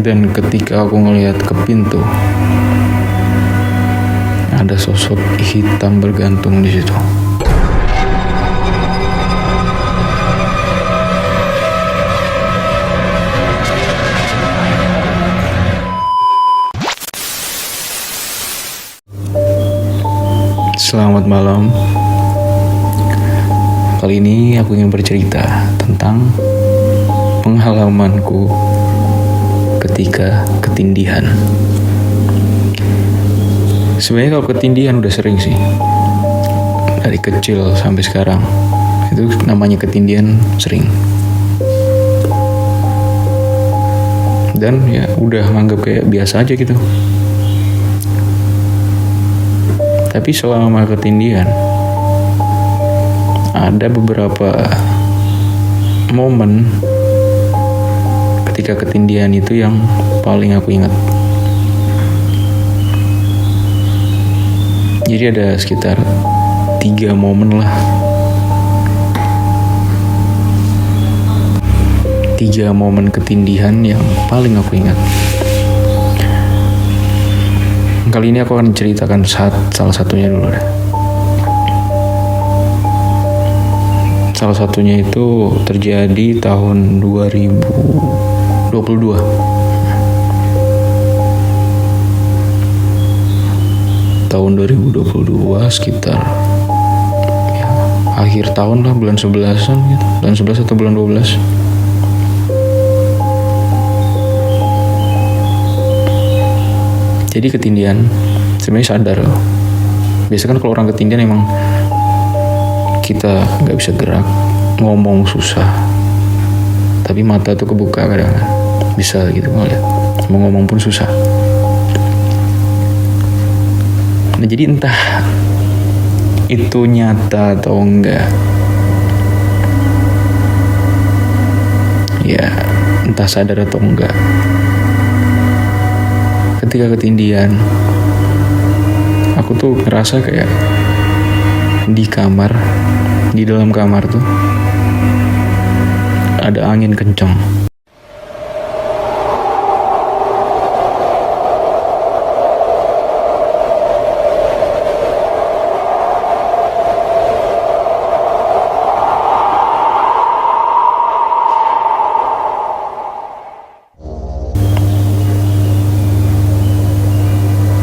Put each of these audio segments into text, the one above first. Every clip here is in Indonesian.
Dan ketika aku ngelihat ke pintu, ada sosok hitam bergantung di situ. Selamat malam. Kali ini aku ingin bercerita tentang pengalamanku ketika ketindihan. Sebenarnya kalau ketindihan udah sering sih, dari kecil sampai sekarang. Itu namanya ketindihan sering. Dan ya udah nganggap kayak biasa aja gitu. Tapi selama ketindihan ada beberapa momen ketika ketindihan itu yang paling aku ingat. Jadi ada sekitar 3 momen lah. 3 momen ketindihan yang paling aku ingat. Kali ini aku akan ceritakan salah satunya dulu deh. Salah satunya itu terjadi tahun 2022. Tahun 2022 sekitar ya, akhir tahun lah, bulan 11-an gitu. Bulan 11 atau bulan 12. Jadi ketindihan sebenarnya sadar loh. Biasanya kan kalau orang ketindihan emang kita nggak bisa gerak, ngomong susah, tapi mata tuh kebuka kadang bisa gitu ngeliat, mau ngomong pun susah. Nah jadi entah itu nyata atau enggak, ya entah sadar atau enggak, ketika ketindihan aku tuh ngerasa kayak di kamar, di dalam kamar tuh ada angin kencang.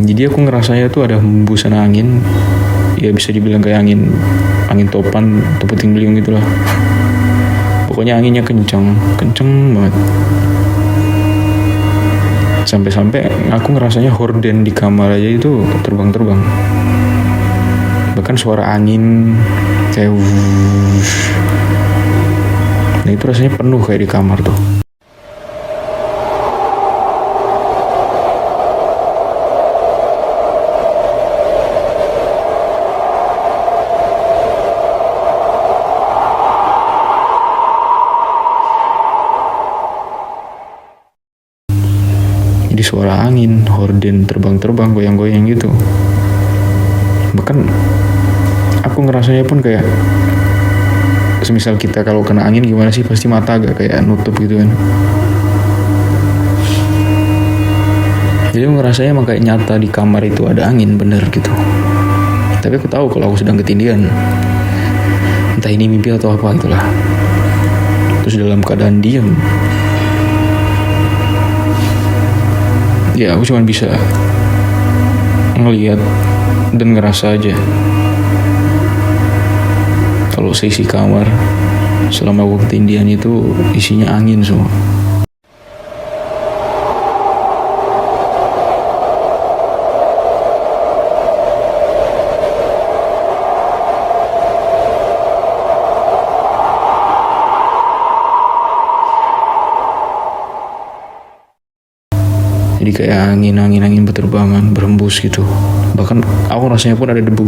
Jadi aku ngerasanya tuh ada hembusan angin, ya bisa dibilang kayak angin topan atau puting beliung gitulah. Pokoknya anginnya kenceng banget. Sampai-sampai aku ngerasanya horden di kamar aja itu terbang-terbang. Bahkan suara angin kayak wush. Nah itu rasanya penuh kayak di kamar tuh. Jadi suara angin, horden terbang-terbang, goyang-goyang gitu. Bahkan aku ngerasanya pun kayak semisal kita kalau kena angin gimana sih, pasti mata agak kayak nutup gitu kan. Jadi aku ngerasanya emang kayak nyata di kamar itu ada angin bener gitu. Tapi aku tahu kalau aku sedang ketindihan, entah ini mimpi atau apa itulah. Terus dalam keadaan diam, ya aku cuma bisa ngelihat dan ngerasa aja kalau seisi kamar selama aku ketindihan itu isinya angin semua. Jadi kayak angin berterbangan, berhembus gitu. Bahkan aku rasanya pun ada debu.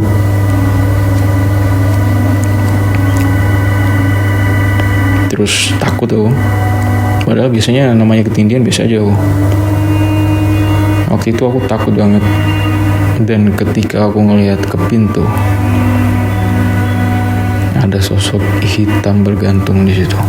Terus takut aku. Padahal biasanya namanya ketindihan biasa aja aku. Waktu itu aku takut banget. Dan ketika aku ngelihat ke pintu, ada sosok hitam bergantung di situ.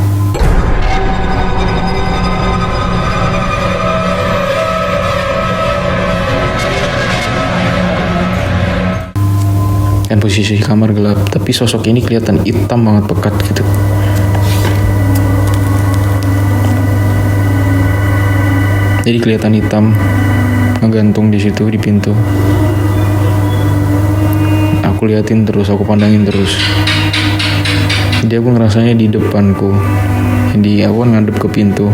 Dan posisi kamar gelap, tapi sosok ini kelihatan hitam banget, pekat gitu. Jadi kelihatan hitam ngegantung di situ di pintu. Aku liatin terus, aku pandangin terus. Jadi aku ngerasanya di depanku. Jadi aku ngadep ke pintu.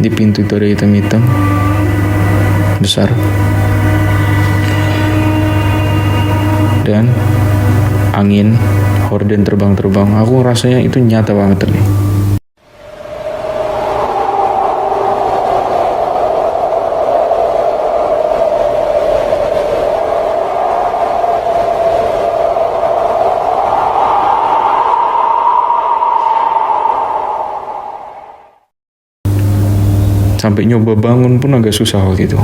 Di pintu itu ada hitam-hitam besar. Dan angin, horden terbang-terbang. Aku rasanya itu nyata banget tadi. Sampai nyoba bangun pun agak susah waktu itu.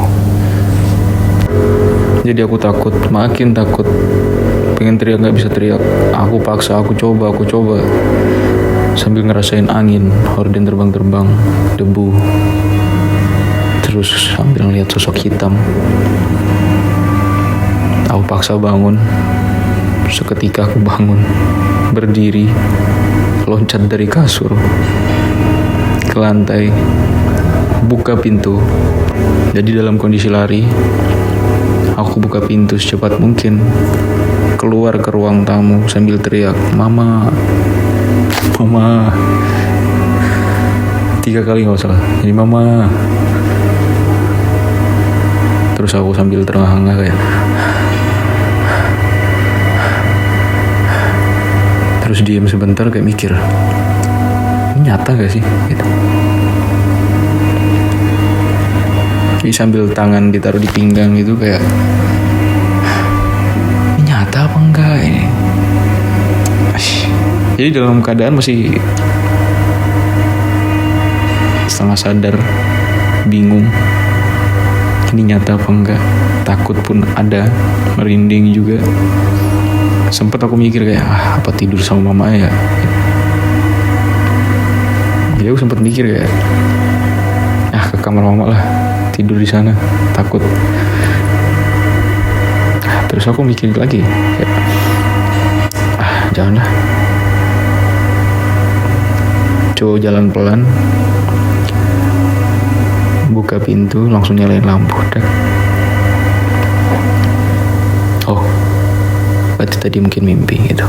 Jadi aku takut, makin takut. Pengen teriak gak bisa teriak. Aku paksa, aku coba. Sambil ngerasain angin, horden terbang-terbang, debu. Terus sambil ngeliat sosok hitam. Aku paksa bangun. Seketika aku bangun, berdiri, loncat dari kasur ke lantai, buka pintu. Jadi dalam kondisi lari, aku buka pintu secepat mungkin, keluar ke ruang tamu sambil teriak, "Mama, Mama." 3 kali gak salah. Jadi "Mama." Terus aku sambil terengah-engah kayak, terus diam sebentar kayak mikir, ini nyata gak sih gitu. Jadi sambil tangan ditaruh di pinggang gitu kayak, ini nyata apa enggak ini. Jadi dalam keadaan masih setengah sadar, bingung, ini nyata apa enggak. Takut pun ada, merinding juga. Sempet aku mikir kayak, apa tidur sama mama ya. Jadi aku sempet mikir kayak, ke kamar mama lah, tidur di sana, takut. Terus aku mikir lagi kayak, janganlah. Coba jalan pelan, buka pintu, langsung nyalain lampu. Oh, berarti tadi mungkin mimpi gitu,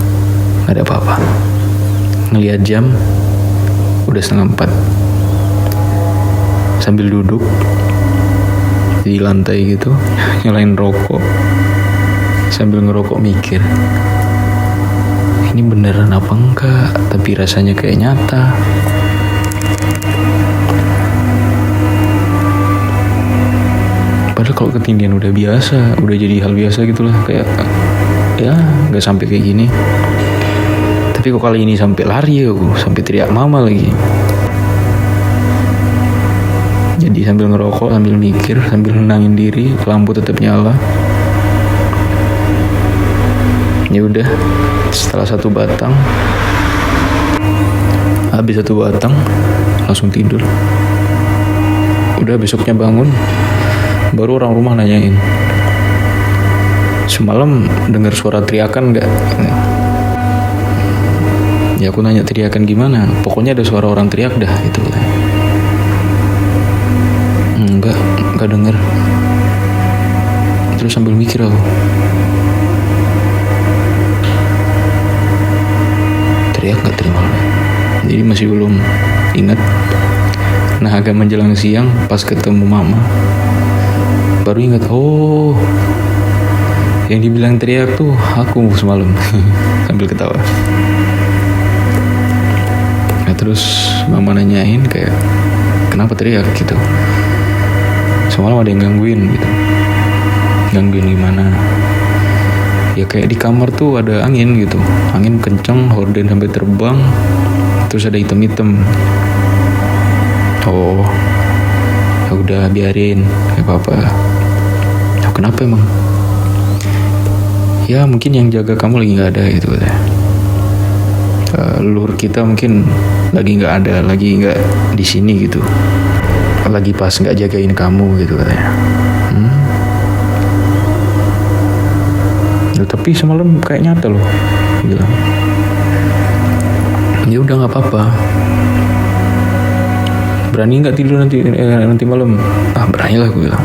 gak ada apa-apa. Ngeliat jam, udah 3:30. Sambil duduk di lantai gitu, nyalain rokok, sambil ngerokok mikir, ini beneran apa enggak, tapi rasanya kayak nyata. Padahal kalau ketindihan udah biasa, udah jadi hal biasa gitulah, kayak ya nggak sampai kayak gini. Tapi kok kali ini sampai lari aku, sampai teriak mama lagi. Jadi sambil ngerokok, sambil mikir, sambil nenangin diri, lampu tetap nyala. Ya udah, setelah 1 batang, habis 1 batang, langsung tidur. Udah besoknya bangun, baru orang rumah nanyain, semalam dengar suara teriakan nggak? Ya aku nanya teriakan gimana? Pokoknya ada suara orang teriak dah itu. Enggak denger. Terus sambil mikir aku, teriak gak terima. Jadi masih belum ingat. Nah agak menjelang siang pas ketemu mama, baru ingat, oh yang dibilang teriak tuh aku semalam. Sambil ketawa. Nah terus mama nanyain kayak, kenapa teriak gitu. Semalam ada yang gangguin gitu. Gangguin gimana? Ya kayak di kamar tuh ada angin gitu, angin kenceng, horden sampai terbang, terus ada hitam-hitam. Oh, ya udah biarin, gak apa-apa. Ya, kenapa emang? Ya mungkin yang jaga kamu lagi nggak ada gitu katanya. Leluhur kita mungkin lagi nggak ada, lagi nggak di sini gitu. Lagi pas nggak jagain kamu gitu katanya. Tapi semalam kayak nyata loh, bilang. Ya udah nggak apa-apa. Berani nggak tidur nanti malam? Berani lah, gue bilang.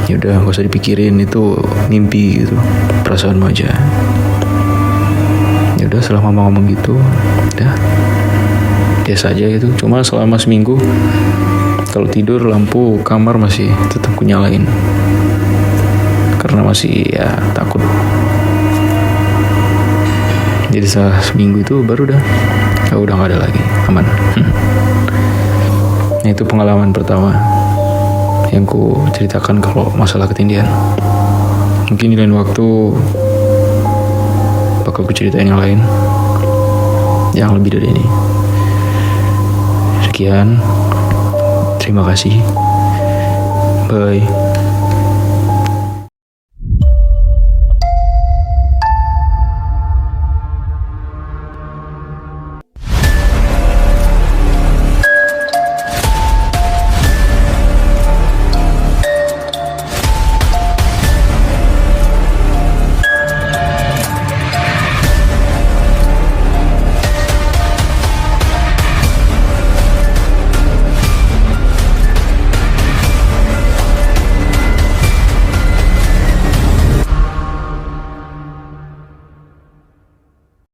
Ya udah, gak usah dipikirin, itu mimpi gitu, perasaanmu aja. Ya udah, setelah mama ngomong gitu, udah biasa aja gitu. Cuma selama seminggu kalau tidur lampu kamar masih tetap ku nyalain karena masih ya takut. Jadi setelah seminggu itu baru udah nggak ada lagi, aman. Nah, itu pengalaman pertama yang ku ceritakan kalau masalah ketindihan. Mungkin di lain waktu bakal ku ceritain yang lain yang lebih dari ini. Sekian, terima kasih, bye.